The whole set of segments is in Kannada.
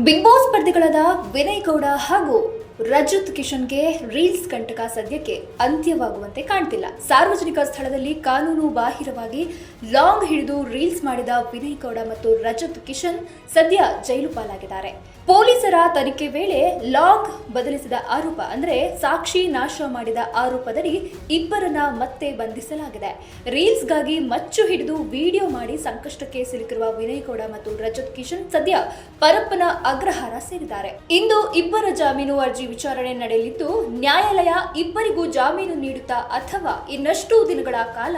ಬಿಗ್ ಬಾಸ್ ಸ್ಪರ್ಧಿಗಳಾದ ವಿನಯ್ ಗೌಡ ಹಾಗೂ ರಜತ್ ಕಿಶನ್ಗೆ ರೀಲ್ಸ್ ಕಂಟಕ ಸದ್ಯಕ್ಕೆ ಅಂತ್ಯವಾಗುವಂತೆ ಕಾಣ್ತಿಲ್ಲ. ಸಾರ್ವಜನಿಕ ಸ್ಥಳದಲ್ಲಿ ಕಾನೂನು ಬಾಹಿರವಾಗಿ ಲಾಂಗ್ ಹಿಡಿದು ರೀಲ್ಸ್ ಮಾಡಿದ ವಿನಯ್ ಗೌಡ ಮತ್ತು ರಜತ್ ಕಿಶನ್ ಸದ್ಯ ಜೈಲು ಪಾಲಾಗಿದ್ದಾರೆ. ಪೊಲೀಸರ ತನಿಖೆ ವೇಳೆ ಲಾಂಗ್ ಬದಲಿಸಿದ ಆರೋಪ ಅಂದರೆ ಸಾಕ್ಷಿ ನಾಶ ಮಾಡಿದ ಆರೋಪದಡಿ ಇಬ್ಬರನ್ನ ಮತ್ತೆ ಬಂಧಿಸಲಾಗಿದೆ. ರೀಲ್ಸ್ಗಾಗಿ ಮಚ್ಚು ಹಿಡಿದು ವಿಡಿಯೋ ಮಾಡಿ ಸಂಕಷ್ಟಕ್ಕೆ ಸಿಲುಕಿರುವ ವಿನಯ್ ಗೌಡ ಮತ್ತು ರಜತ್ ಕಿಶನ್ ಸದ್ಯ ಪರಪ್ಪನ ಅಗ್ರಹಾರ ಸೇರಿದ್ದಾರೆ. ಇಂದು ಇಬ್ಬರ ಜಾಮೀನು ಅರ್ಜಿ ವಿಚಾರಣೆ ನಡೆಯಲಿದ್ದು, ನ್ಯಾಯಾಲಯ ಇಬ್ಬರಿಗೂ ಜಾಮೀನು ನೀಡುತ್ತಾ ಅಥವಾ ಇನ್ನಷ್ಟು ದಿನಗಳ ಕಾಲ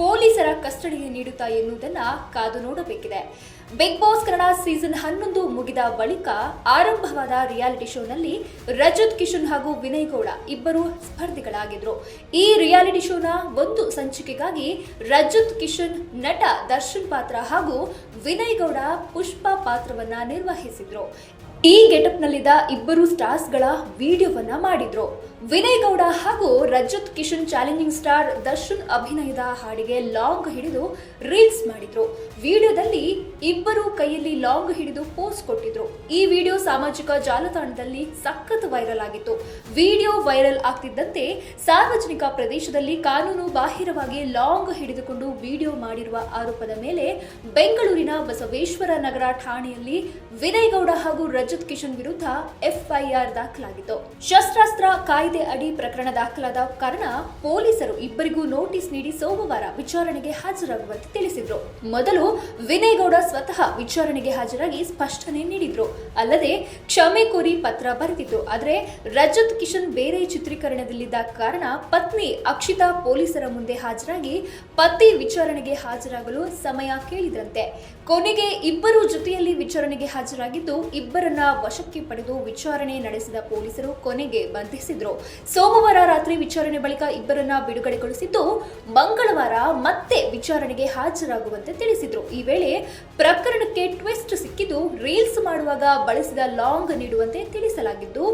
ಪೊಲೀಸರ ಕಸ್ಟಡಿಗೆ ನೀಡುತ್ತಾ ಎನ್ನುವುದನ್ನು ಕಾದು ನೋಡಬೇಕಿದೆ. ಬಿಗ್ ಬಾಸ್ ಕನ್ನಡ ಸೀಸನ್ 11 ಮುಗಿದ ಬಳಿಕ ಆರಂಭವಾದ ರಿಯಾಲಿಟಿ ಶೋನಲ್ಲಿ ರಜತ್ ಕಿಶನ್ ಹಾಗೂ ವಿನಯ್ ಗೌಡ ಇಬ್ಬರು ಸ್ಪರ್ಧಿಗಳಾಗಿದ್ರು. ಈ ರಿಯಾಲಿಟಿ ಶೋನ ಒಂದು ಸಂಚಿಕೆಗಾಗಿ ರಜತ್ ಕಿಶನ್ ನಟ ದರ್ಶನ್ ಪಾತ್ರ ಹಾಗೂ ವಿನಯ್ ಗೌಡ ಪುಷ್ಪ ಪಾತ್ರವನ್ನ ನಿರ್ವಹಿಸಿದ್ರು. ಈ ಗೆಟಪ್ನಲ್ಲಿದ್ದ ಇಬ್ಬರು ಸ್ಟಾರ್ಸ್ಗಳ ವಿಡಿಯೋವನ್ನ ಮಾಡಿದ್ರು. ವಿನಯ್ ಗೌಡ ಹಾಗೂ ರಜತ್ ಕಿಶನ್ ಚಾಲೆಂಜಿಂಗ್ ಸ್ಟಾರ್ ದರ್ಶನ್ ಅಭಿನಯದ ಹಾಡಿಗೆ ಲಾಂಗ್ ಹಿಡಿದು ರೀಲ್ಸ್ ಮಾಡಿದ್ರು. ವಿಡಿಯೋದಲ್ಲಿ ಇಬ್ಬರು ಕೈಯಲ್ಲಿ ಲಾಂಗ್ ಹಿಡಿದು ಪೋಸ್ ಕೊಟ್ಟಿದ್ರು. ಈ ವಿಡಿಯೋ ಸಾಮಾಜಿಕ ಜಾಲತಾಣದಲ್ಲಿ ಸಖತ್ ವೈರಲ್ ಆಗಿತ್ತು. ವಿಡಿಯೋ ವೈರಲ್ ಆಗ್ತಿದ್ದಂತೆ ಸಾರ್ವಜನಿಕ ಪ್ರದೇಶದಲ್ಲಿ ಕಾನೂನು ಬಾಹಿರವಾಗಿ ಲಾಂಗ್ ಹಿಡಿದುಕೊಂಡು ವಿಡಿಯೋ ಮಾಡಿರುವ ಆರೋಪದ ಮೇಲೆ ಬೆಂಗಳೂರಿನ ಬಸವೇಶ್ವರ ನಗರ ಠಾಣೆಯಲ್ಲಿ ವಿನಯ್ ಗೌಡ ಹಾಗೂ ರಜತ್ ಕಿಶನ್ ವಿರುದ್ಧ ಎಫ್ಐಆರ್ ದಾಖಲಾಗಿತ್ತು. ಶಸ್ತ್ರಾಸ್ತ್ರ ಕಾಯ್ದೆ ಅಡಿ ಪ್ರಕರಣ ದಾಖಲಾದ ಕಾರಣ ಪೊಲೀಸರು ಇಬ್ಬರಿಗೂ ನೋಟಿಸ್ ನೀಡಿ ಸೋಮವಾರ ವಿಚಾರಣೆಗೆ ಹಾಜರಾಗುವಂತೆ ತಿಳಿಸಿದ್ರು. ಮೊದಲು ವಿನಯ್ ಗೌಡ ಸ್ವತಃ ವಿಚಾರಣೆಗೆ ಹಾಜರಾಗಿ ಸ್ಪಷ್ಟನೆ ನೀಡಿದ್ರು. ಅಲ್ಲದೆ ಕ್ಷಮೆ ಕೋರಿ ಪತ್ರ ಬರೆದಿದ್ರು. ಆದರೆ ರಜತ್ ಕಿಶನ್ ಬೇರೆ ಚಿತ್ರೀಕರಣದಲ್ಲಿದ್ದ ಕಾರಣ ಪತ್ನಿ ಅಕ್ಷಿತಾ ಪೊಲೀಸರ ಮುಂದೆ ಹಾಜರಾಗಿ ಪತಿ ವಿಚಾರಣೆಗೆ ಹಾಜರಾಗಲು ಸಮಯ ಕೇಳಿದ್ರಂತೆ. ಕೊನೆಗೆ ಇಬ್ಬರು ಜೊತೆಯಲ್ಲಿ ವಿಚಾರಣೆಗೆ ಹಾಜರಾಗಿದ್ದು ಇಬ್ಬರನ್ನ ವಶಕ್ಕೆ ಪಡೆದು ವಿಚಾರಣೆ ನಡೆಸಿದ ಪೊಲೀಸರು ಕೊನೆಗೆ ಬಂಧಿಸಿದ್ರು. ಸೋಮವಾರ ರಾತ್ರಿ ವಿಚಾರಣೆ ಬಳಿಕ ಇಬ್ಬರನ್ನ ಬಿಡುಗಡೆಗೊಳಿಸಿದ್ದು ಮಂಗಳವಾರ ಮತ್ತೆ ವಿಚಾರಣೆಗೆ ಹಾಜರಾಗುವಂತೆ ತಿಳಿಸಿದ್ರು. ಈ ವೇಳೆ ಪ್ರಕರಣಕ್ಕೆ ಟ್ವಿಸ್ಟ್ ಸಿಕ್ಕಿದ್ದು ರೀಲ್ಸ್ ಮಾಡುವಾಗ ಬಳಸಿದ ಲಾಂಗ್ ನೀಡುವಂತೆ ತಿಳಿಸಲಾಗಿದ್ದು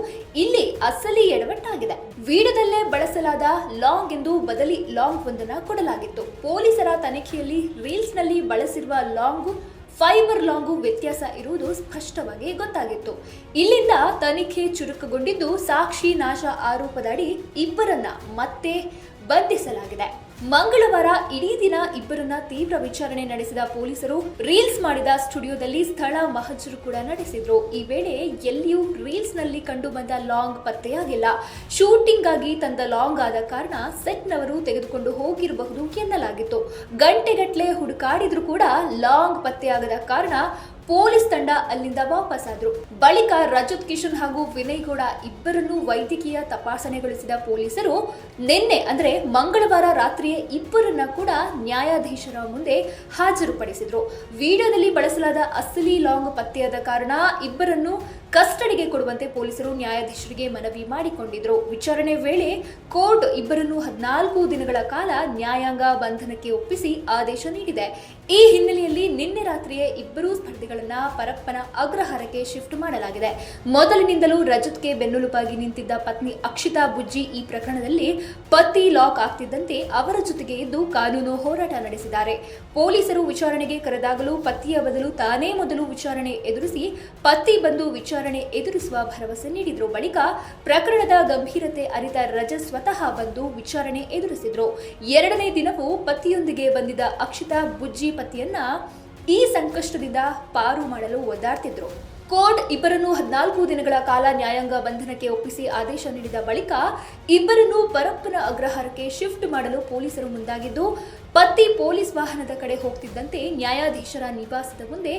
ಇಲ್ಲಿ ಅಸಲಿ ಎಡವಟ್ಟಾಗಿದೆ. ವಿಡಿಯೋದಲ್ಲೇ ಬಳಸಲಾದ ಲಾಂಗ್ ಎಂದು ಬದಲಿ ಲಾಂಗ್ ಒಂದನ್ನು ಕೊಡಲಾಗಿತ್ತು. ಪೊಲೀಸರ ತನಿಖೆಯಲ್ಲಿ ರೀಲ್ಸ್ನಲ್ಲಿ ಬಳಸಿರುವ ಲಾಂಗ್ ಫೈಬರ್ ಲಾಂಗು ವ್ಯತ್ಯಾಸ ಇರುವುದು ಸ್ಪಷ್ಟವಾಗಿ ಗೊತ್ತಾಗಿತ್ತು. ಇಲ್ಲಿಂದ ತನಿಖೆ ಚುರುಕುಗೊಂಡಿದ್ದು ಸಾಕ್ಷಿ ನಾಶ ಆರೋಪದಡಿ ಇಬ್ಬರನ್ನ ಮತ್ತೆ ಬಂಧಿಸಲಾಗಿದೆ. ಮಂಗಳವಾರ ಇಡೀ ದಿನ ಇಬ್ಬರನ್ನ ತೀವ್ರ ವಿಚಾರಣೆ ನಡೆಸಿದ ಪೊಲೀಸರು ರೀಲ್ಸ್ ಮಾಡಿದ ಸ್ಟುಡಿಯೋದಲ್ಲಿ ಸ್ಥಳ ಮಹಜರು ಕೂಡ ನಡೆಸಿದ್ರು. ಈ ವೇಳೆ ಎಲ್ಲಿಯೂ ರೀಲ್ಸ್ನಲ್ಲಿ ಕಂಡು ಬಂದ ಲಾಂಗ್ ಪತ್ತೆಯಾಗಿಲ್ಲ. ಶೂಟಿಂಗ್ ಆಗಿ ತಂದ ಲಾಂಗ್ ಆದ ಕಾರಣ ಸೆಟ್ನವರು ತೆಗೆದುಕೊಂಡು ಹೋಗಿರಬಹುದು ಎನ್ನಲಾಗಿತ್ತು. ಗಂಟೆಗಟ್ಟಲೆ ಹುಡುಕಾಡಿದ್ರು ಕೂಡ ಲಾಂಗ್ ಪತ್ತೆಯಾಗದ ಕಾರಣ ಪೊಲೀಸ್ ತಂಡ ಅಲ್ಲಿಂದ ವಾಪಸ್ಸಾದ್ರು. ಬಳಿಕ ರಜತ್ ಕಿಶನ್ ಹಾಗೂ ವಿನಯ್ ಗೌಡ ಇಬ್ಬರನ್ನು ವೈದ್ಯಕೀಯ ತಪಾಸಣೆಗೊಳಿಸಿದ ಪೊಲೀಸರು ನಿನ್ನೆ ಅಂದರೆ ಮಂಗಳವಾರ ರಾತ್ರಿಯೇ ಇಬ್ಬರನ್ನ ಕೂಡ ನ್ಯಾಯಾಧೀಶರ ಮುಂದೆ ಹಾಜರುಪಡಿಸಿದ್ರು. ವಿಡಿಯೋದಲ್ಲಿ ಬಳಸಲಾದ ಅಸಲಿ ಲಾಂಗ್ ಪತ್ತೆಯಾದ ಕಾರಣ ಇಬ್ಬರನ್ನು ಕಸ್ಟಡಿಗೆ ಕೊಡುವಂತೆ ಪೊಲೀಸರು ನ್ಯಾಯಾಧೀಶರಿಗೆ ಮನವಿ ಮಾಡಿಕೊಂಡಿದ್ರು. ವಿಚಾರಣೆ ವೇಳೆ ಕೋರ್ಟ್ ಇಬ್ಬರನ್ನು 14 ದಿನಗಳ ಕಾಲ ನ್ಯಾಯಾಂಗ ಬಂಧನಕ್ಕೆ ಒಪ್ಪಿಸಿ ಆದೇಶ ನೀಡಿದೆ. ಈ ಹಿನ್ನೆಲೆಯಲ್ಲಿ ನಿನ್ನೆ ರಾತ್ರಿಯೇ ಇಬ್ಬರೂ ಸ್ಪರ್ಧಿಗಳನ್ನ ಪರಪ್ಪನ ಅಗ್ರಹಾರಕ್ಕೆ ಶಿಫ್ಟ್ ಮಾಡಲಾಗಿದೆ. ಮೊದಲಿನಿಂದಲೂ ರಜತ್ಗೆ ಬೆನ್ನೆಲುಬಾಗಿ ನಿಂತಿದ್ದ ಪತ್ನಿ ಅಕ್ಷಿತಾ ಬುಜ್ಜಿ ಈ ಪ್ರಕರಣದಲ್ಲಿ ಪತಿ ಲಾಕ್ ಆಗ್ತಿದ್ದಂತೆ ಅವರ ಜೊತೆಗೆ ಇದ್ದು ಕಾನೂನು ಹೋರಾಟ ನಡೆಸಿದ್ದಾರೆ. ಪೊಲೀಸರು ವಿಚಾರಣೆಗೆ ಕರೆದಾಗಲೂ ಪತಿಯ ಬದಲು ತಾನೇ ಮೊದಲು ವಿಚಾರಣೆ ಎದುರಿಸಿ ಪತಿ ಬಂದು ವಿಚಾರಣೆ ಎದುರಿಸುವ ಭರವಸೆ ನೀಡಿದ್ರು. ಬಳಿಕ ಪ್ರಕರಣದ ಗಂಭೀರತೆ ಅರಿತ ರಜತ್ ಸ್ವತಃ ಬಂದು ವಿಚಾರಣೆ ಎದುರಿಸಿದ್ರು. ಎರಡನೇ ದಿನವೂ ಪತಿಯೊಂದಿಗೆ ಬಂದಿದ್ದ ಅಕ್ಷಿತಾ ಬುಜ್ಜಿ ಪತಿಯನ್ನ ಈ ಸಂಕಷ್ಟದಿಂದ ಪಾರು ಮಾಡಲು ಒದ್ದಾಡ್ತಿದ್ರು. ಕೋರ್ಟ್ ಇಬ್ಬರನ್ನು 14 ದಿನಗಳ ಕಾಲ ನ್ಯಾಯಾಂಗ ಬಂಧನಕ್ಕೆ ಒಪ್ಪಿಸಿ ಆದೇಶ ನೀಡಿದ ಬಳಿಕ ಇಬ್ಬರನ್ನು ಪರಪ್ಪನ ಅಗ್ರಹಾರಕ್ಕೆ ಶಿಫ್ಟ್ ಮಾಡಲು ಪೊಲೀಸರು ಮುಂದಾಗಿದ್ದು ಪತಿ ಪೊಲೀಸ್ ವಾಹನದ ಕಡೆ ಹೋಗ್ತಿದ್ದಂತೆ ನ್ಯಾಯಾಧೀಶರ ನಿವಾಸದ ಮುಂದೆ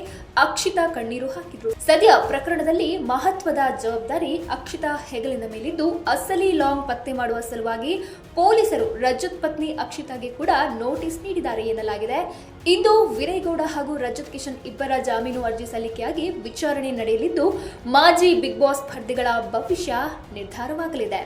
ಅಕ್ಷಿತಾ ಕಣ್ಣೀರು ಹಾಕಿದ್ರು. ಸದ್ಯ ಪ್ರಕರಣದಲ್ಲಿ ಮಹತ್ವದ ಜವಾಬ್ದಾರಿ ಅಕ್ಷಿತಾ ಹೆಗಲಿನ ಮೇಲಿದ್ದು ಅಸಲಿ ಲಾಂಗ್ ಪತ್ತೆ ಮಾಡುವ ಸಲುವಾಗಿ ಪೊಲೀಸರು ರಜತ್ ಪತ್ನಿ ಅಕ್ಷಿತಾಗೆ ಕೂಡ ನೋಟಿಸ್ ನೀಡಿದ್ದಾರೆ ಎನ್ನಲಾಗಿದೆ. ಇಂದು ವಿನಯ್ ಗೌಡ ಹಾಗೂ ರಜತ್ ಕಿಶನ್ ಇಬ್ಬರ ಜಾಮೀನು ಅರ್ಜಿ ಸಲ್ಲಿಕೆಯಾಗಿ ವಿಚಾರಣೆ ನಡೆಯಲಿದ್ದು ಮಾಜಿ ಬಿಗ್ ಬಾಸ್ ಸ್ಪರ್ಧಿಗಳ ಭವಿಷ್ಯ ನಿರ್ಧಾರವಾಗಲಿದೆ.